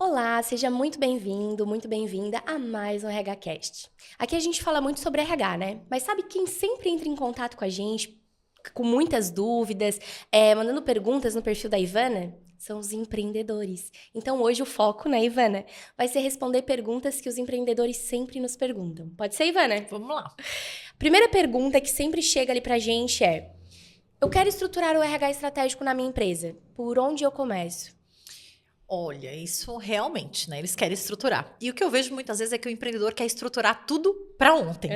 Olá, seja muito bem-vindo, muito bem-vinda a mais um RHCast. Aqui a gente fala muito sobre RH, né? Mas sabe quem sempre entra em contato com a gente, com muitas dúvidas, mandando perguntas no perfil da Ivana? São os empreendedores. Então hoje o foco, né, Ivana, vai ser responder perguntas que os empreendedores sempre nos perguntam. Pode ser, Ivana? Vamos lá. Primeira pergunta que sempre chega ali pra gente é: eu quero estruturar o RH estratégico na minha empresa. Por onde eu começo? Olha, isso realmente, né? Eles querem estruturar. E o que eu vejo muitas vezes é que o empreendedor quer estruturar tudo para ontem.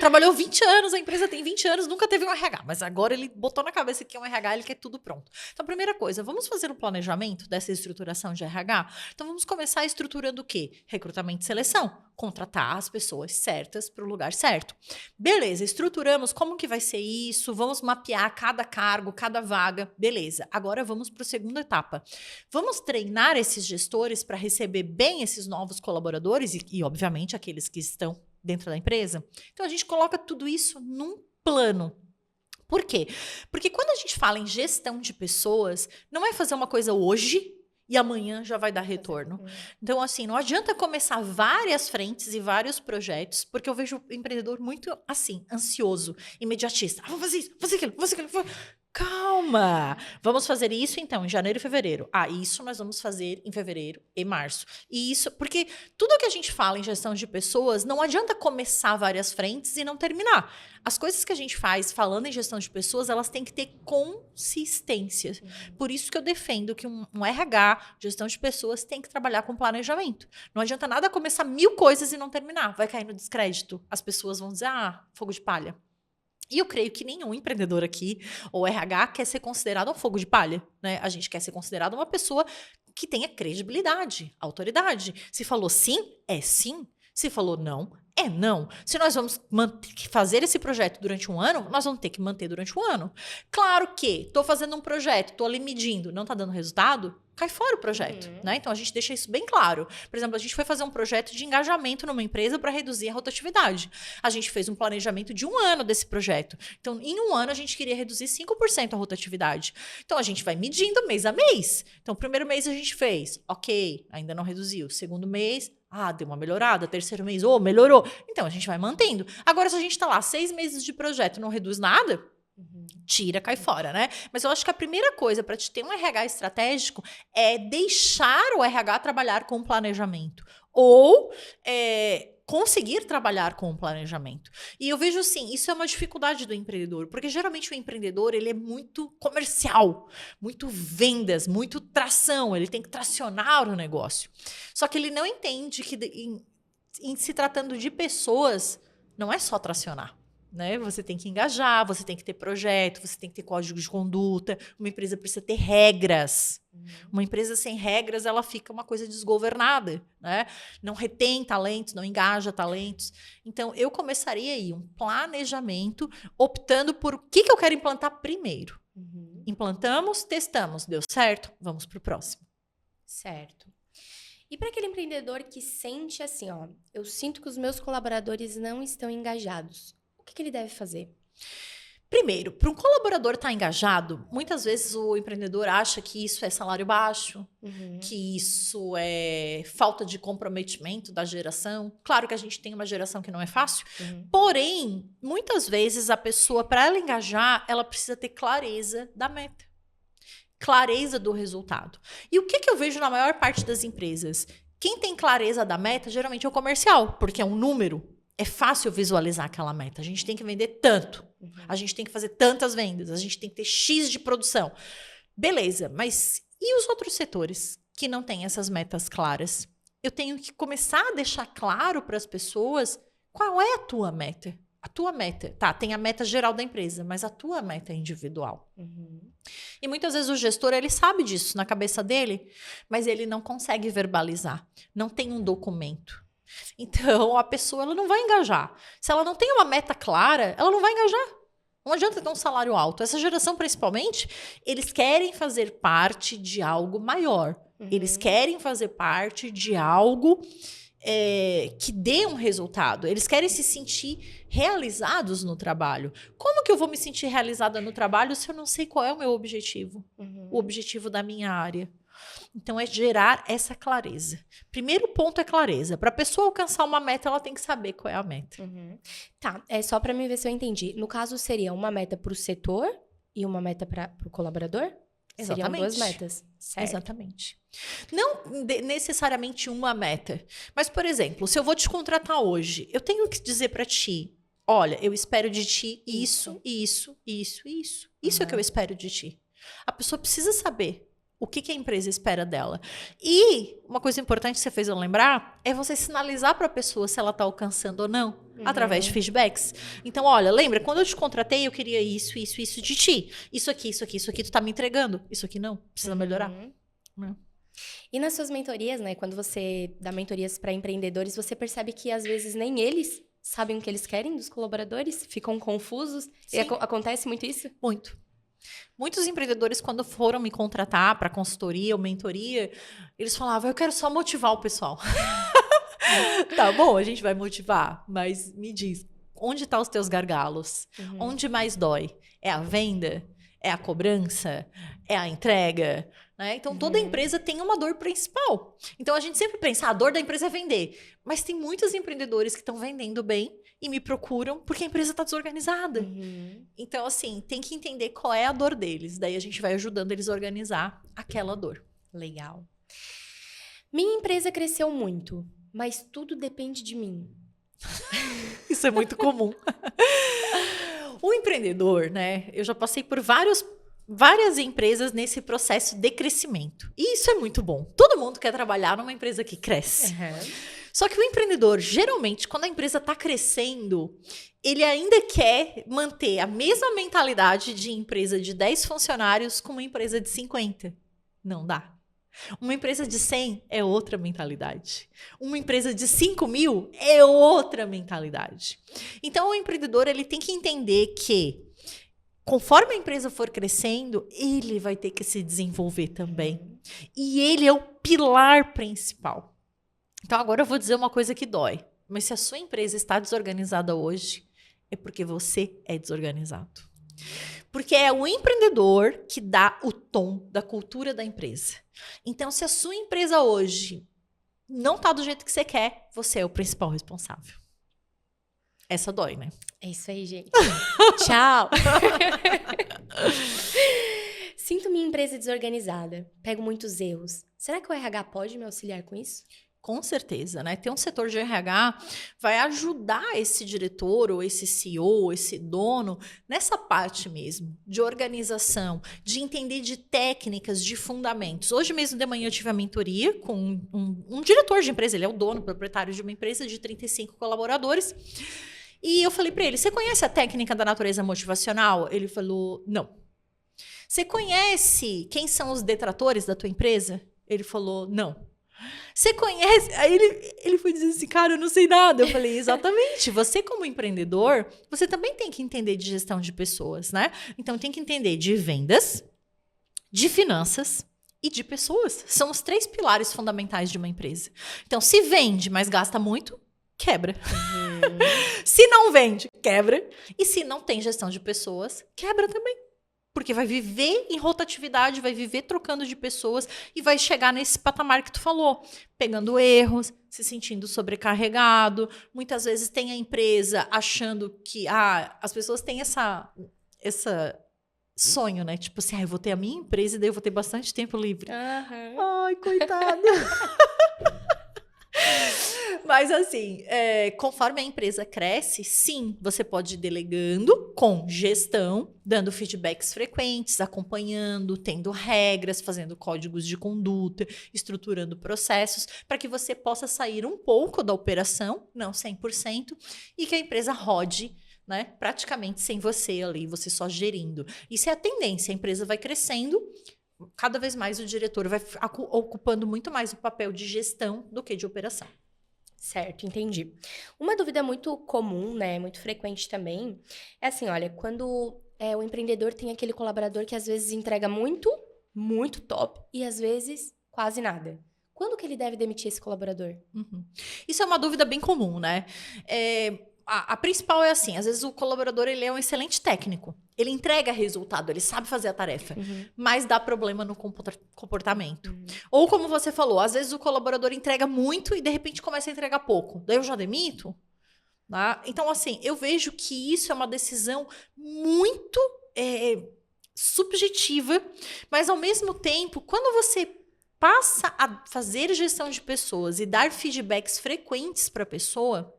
Trabalhou 20 anos, a empresa tem 20 anos, nunca teve um RH, mas agora ele botou na cabeça que é um RH, ele quer tudo pronto. Então, primeira coisa, vamos fazer um planejamento dessa estruturação de RH? Então, vamos começar estruturando o quê? Recrutamento e seleção. Contratar as pessoas certas para o lugar certo. Beleza, estruturamos como que vai ser isso, vamos mapear cada cargo, cada vaga. Beleza, agora vamos para a segunda etapa. Vamos treinar esses gestores para receber bem esses novos colaboradores e, obviamente, aqueles que estão dentro da empresa. Então, a gente coloca tudo isso num plano. Por quê? Porque quando a gente fala em gestão de pessoas, não é fazer uma coisa hoje e amanhã já vai dar retorno. Então, assim, não adianta começar várias frentes e vários projetos, porque eu vejo o empreendedor muito, assim, ansioso, imediatista. Vamos fazer isso, fazer aquilo, fazer aquilo. Calma! Vamos fazer isso, então, em janeiro e fevereiro. Isso nós vamos fazer em fevereiro e março. E isso, porque tudo que a gente fala em gestão de pessoas, não adianta começar várias frentes e não terminar. As coisas que a gente faz falando em gestão de pessoas, elas têm que ter consistência. Por isso que eu defendo que um RH, gestão de pessoas, tem que trabalhar com planejamento. Não adianta nada começar 1000 coisas e não terminar. Vai cair no descrédito. As pessoas vão dizer, fogo de palha. E eu creio que nenhum empreendedor aqui, ou RH, quer ser considerado um fogo de palha, né? A gente quer ser considerado uma pessoa que tenha credibilidade, autoridade. Se falou sim, é sim. Se falou não, é não. Se nós vamos fazer esse projeto durante um ano, nós vamos ter que manter durante um ano. Claro que estou fazendo um projeto, estou ali medindo, não está dando resultado, cai fora o projeto, né? Então a gente deixa isso bem claro. Por exemplo, a gente foi fazer um projeto de engajamento numa empresa para reduzir a rotatividade. A gente fez um planejamento de um ano desse projeto. Então, em um ano, a gente queria reduzir 5% a rotatividade. Então, a gente vai medindo mês a mês. Então, o primeiro mês a gente fez, ok, ainda não reduziu. Segundo mês, deu uma melhorada. Terceiro mês, melhorou. Então, a gente vai mantendo. Agora, se a gente está lá 6 meses de projeto e não reduz nada, tira, cai fora, né? Mas eu acho que a primeira coisa para te ter um RH estratégico é deixar o RH trabalhar com planejamento. Ou conseguir trabalhar com o planejamento. E eu vejo assim, isso é uma dificuldade do empreendedor, porque geralmente o empreendedor, ele é muito comercial, muito vendas, muito tração, ele tem que tracionar o negócio. Só que ele não entende que em se tratando de pessoas, não é só tracionar. Né? Você tem que engajar, você tem que ter projeto, você tem que ter código de conduta. Uma empresa precisa ter regras. Uma empresa sem regras, ela fica uma coisa desgovernada, né? Não retém talentos, não engaja talentos. Então, eu começaria aí um planejamento, optando por o que eu quero implantar primeiro. Implantamos, testamos, deu certo? Vamos para o próximo. Certo. E para aquele empreendedor que sente assim, eu sinto que os meus colaboradores não estão engajados. O que ele deve fazer? Primeiro, para um colaborador estar engajado, muitas vezes o empreendedor acha que isso é salário baixo, que isso é falta de comprometimento da geração. Claro que a gente tem uma geração que não é fácil, porém, muitas vezes a pessoa, para ela engajar, ela precisa ter clareza da meta, clareza do resultado. E o que eu vejo na maior parte das empresas? Quem tem clareza da meta, geralmente é o comercial, porque é um número. É fácil visualizar aquela meta. A gente tem que vender tanto. A gente tem que fazer tantas vendas. A gente tem que ter X de produção. Beleza, mas e os outros setores que não têm essas metas claras? Eu tenho que começar a deixar claro para as pessoas qual é a tua meta. A tua meta. Tá, tem a meta geral da empresa, mas a tua meta é individual. E muitas vezes o gestor, ele sabe disso na cabeça dele, mas ele não consegue verbalizar. Não tem um documento. Então, a pessoa ela não vai engajar. Se ela não tem uma meta clara, ela não vai engajar. Não adianta ter um salário alto. Essa geração, principalmente, eles querem fazer parte de algo maior. Eles querem fazer parte de algo que dê um resultado. Eles querem se sentir realizados no trabalho. Como que eu vou me sentir realizada no trabalho se eu não sei qual é o meu objetivo? O objetivo da minha área. Então, é gerar essa clareza. Primeiro ponto é clareza. Para a pessoa alcançar uma meta, ela tem que saber qual é a meta. Tá, é só pra mim ver se eu entendi. No caso, seria uma meta pro setor e uma meta pro colaborador? Seriam Exatamente. 2 metas, certo? Exatamente. Não necessariamente uma meta. Mas, por exemplo, se eu vou te contratar hoje, eu tenho que dizer para ti, olha, eu espero de ti isso, isso, isso, isso. Isso é o que eu espero de ti. A pessoa precisa saber o que a empresa espera dela. E uma coisa importante que você fez eu lembrar é você sinalizar para a pessoa se ela está alcançando ou não, através de feedbacks. Então, olha, lembra, quando eu te contratei, eu queria isso, isso, isso de ti. Isso aqui, isso aqui, isso aqui, tu tá me entregando. Isso aqui não, precisa melhorar. E nas suas mentorias, né? Quando você dá mentorias para empreendedores, você percebe que às vezes nem eles sabem o que eles querem dos colaboradores? Ficam confusos? E acontece muito isso? Muito. Muitos empreendedores, quando foram me contratar para consultoria ou mentoria, eles falavam, eu quero só motivar o pessoal. Tá bom, a gente vai motivar, mas me diz, onde estão os teus gargalos? Onde mais dói? É a venda? É a cobrança? É a entrega? Né? Então, toda empresa tem uma dor principal. Então, a gente sempre pensa, a dor da empresa é vender. Mas tem muitos empreendedores que estão vendendo bem e me procuram porque a empresa está desorganizada. Então, assim, tem que entender qual é a dor deles. Daí, a gente vai ajudando eles a organizar aquela dor. Legal. Minha empresa cresceu muito, mas tudo depende de mim. Isso é muito comum. O empreendedor, né? Eu já passei por várias empresas nesse processo de crescimento. E isso é muito bom. Todo mundo quer trabalhar numa empresa que cresce. Só que o empreendedor, geralmente, quando a empresa está crescendo, ele ainda quer manter a mesma mentalidade de empresa de 10 funcionários com uma empresa de 50. Não dá. Uma empresa de 100 é outra mentalidade. Uma empresa de 5.000 é outra mentalidade. Então, o empreendedor ele tem que entender que, conforme a empresa for crescendo, ele vai ter que se desenvolver também. E ele é o pilar principal. Então, agora eu vou dizer uma coisa que dói. Mas se a sua empresa está desorganizada hoje, é porque você é desorganizado. Porque é o empreendedor que dá o tom da cultura da empresa. Então, se a sua empresa hoje não está do jeito que você quer, você é o principal responsável. Essa dói, né? É isso aí, gente. Tchau! Sinto minha empresa desorganizada. Pego muitos erros. Será que o RH pode me auxiliar com isso? Com certeza, né? Ter um setor de RH vai ajudar esse diretor ou esse CEO, esse dono, nessa parte mesmo, de organização, de entender de técnicas, de fundamentos. Hoje mesmo de manhã eu tive a mentoria com um diretor de empresa, ele é o dono, proprietário de uma empresa de 35 colaboradores. E eu falei para ele, você conhece a técnica da natureza motivacional? Ele falou, não. Você conhece quem são os detratores da tua empresa? Ele falou, não. Você conhece? Aí ele foi dizer assim, cara, eu não sei nada. Eu falei, exatamente. Você como empreendedor, você também tem que entender de gestão de pessoas, né? Então tem que entender de vendas, de finanças e de pessoas. São os 3 pilares fundamentais de uma empresa. Então, se vende, mas gasta muito, quebra. Se não vende, quebra. E se não tem gestão de pessoas, quebra também. Porque vai viver em rotatividade, vai viver trocando de pessoas e vai chegar nesse patamar que tu falou, pegando erros, se sentindo sobrecarregado. Muitas vezes tem a empresa achando que as pessoas têm essa sonho, né? Tipo assim, eu vou ter a minha empresa e daí eu vou ter bastante tempo livre. Ai, coitada. Mas assim, conforme a empresa cresce, sim, você pode ir delegando com gestão, dando feedbacks frequentes, acompanhando, tendo regras, fazendo códigos de conduta, estruturando processos, para que você possa sair um pouco da operação, não 100%, e que a empresa rode, né, praticamente sem você ali, você só gerindo. Isso é a tendência, a empresa vai crescendo, cada vez mais o diretor vai ocupando muito mais o papel de gestão do que de operação. Certo, entendi. Uma dúvida muito comum, né, muito frequente também, é assim, olha, quando o empreendedor tem aquele colaborador que às vezes entrega muito, muito top, e às vezes quase nada. Quando que ele deve demitir esse colaborador? Isso é uma dúvida bem comum, né? a principal é assim, às vezes o colaborador ele é um excelente técnico, ele entrega resultado, ele sabe fazer a tarefa, mas dá problema no comportamento. Ou como você falou, às vezes o colaborador entrega muito e de repente começa a entregar pouco, daí eu já demito. Tá? Então assim, eu vejo que isso é uma decisão muito subjetiva, mas ao mesmo tempo, quando você passa a fazer gestão de pessoas e dar feedbacks frequentes para a pessoa,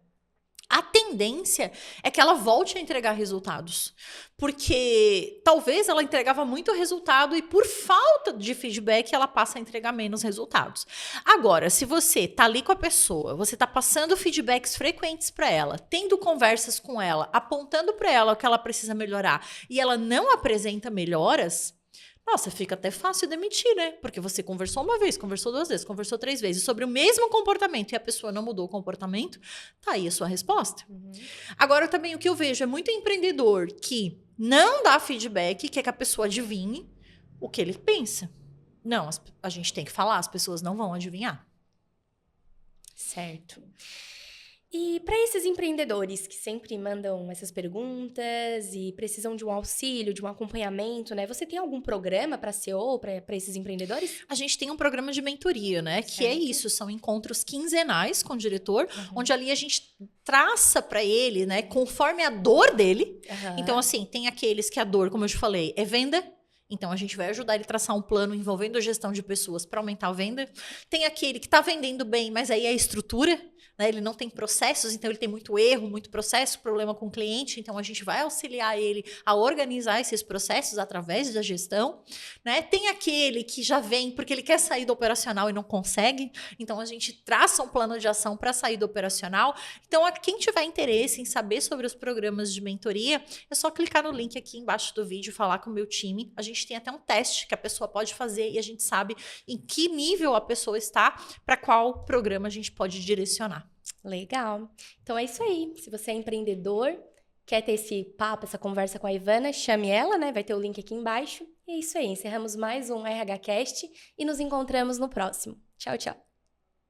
a tendência é que ela volte a entregar resultados. Porque talvez ela entregava muito resultado e por falta de feedback ela passa a entregar menos resultados. Agora, se você tá ali com a pessoa, você tá passando feedbacks frequentes para ela, tendo conversas com ela, apontando para ela o que ela precisa melhorar e ela não apresenta melhoras, nossa, fica até fácil demitir, né? Porque você conversou uma vez, conversou 2 vezes, conversou 3 vezes sobre o mesmo comportamento e a pessoa não mudou o comportamento, tá aí a sua resposta. Agora, também o que eu vejo é muito empreendedor que não dá feedback, quer que a pessoa adivinhe o que ele pensa. Não, a gente tem que falar, as pessoas não vão adivinhar. Certo. E para esses empreendedores que sempre mandam essas perguntas e precisam de um auxílio, de um acompanhamento, né? Você tem algum programa para CEO, para esses empreendedores? A gente tem um programa de mentoria, né? Que é isso, são encontros quinzenais com o diretor, onde ali a gente traça para ele, né, conforme a dor dele. Então, assim, tem aqueles que a dor, como eu te falei, é venda. Então, a gente vai ajudar ele a traçar um plano envolvendo a gestão de pessoas para aumentar a venda. Tem aquele que está vendendo bem, mas aí é a estrutura, né? Ele não tem processos, então ele tem muito erro, muito processo, problema com o cliente. Então, a gente vai auxiliar ele a organizar esses processos através da gestão, né? Tem aquele que já vem porque ele quer sair do operacional e não consegue. Então, a gente traça um plano de ação para sair do operacional. Então, quem tiver interesse em saber sobre os programas de mentoria, é só clicar no link aqui embaixo do vídeo e falar com o meu time. A gente tem até um teste que a pessoa pode fazer e a gente sabe em que nível a pessoa está, para qual programa a gente pode direcionar. Legal. Então é isso aí. Se você é empreendedor, quer ter esse papo, essa conversa com a Ivana, chame ela, né? Vai ter o link aqui embaixo. E é isso aí. Encerramos mais um RH Cast e nos encontramos no próximo. Tchau, tchau.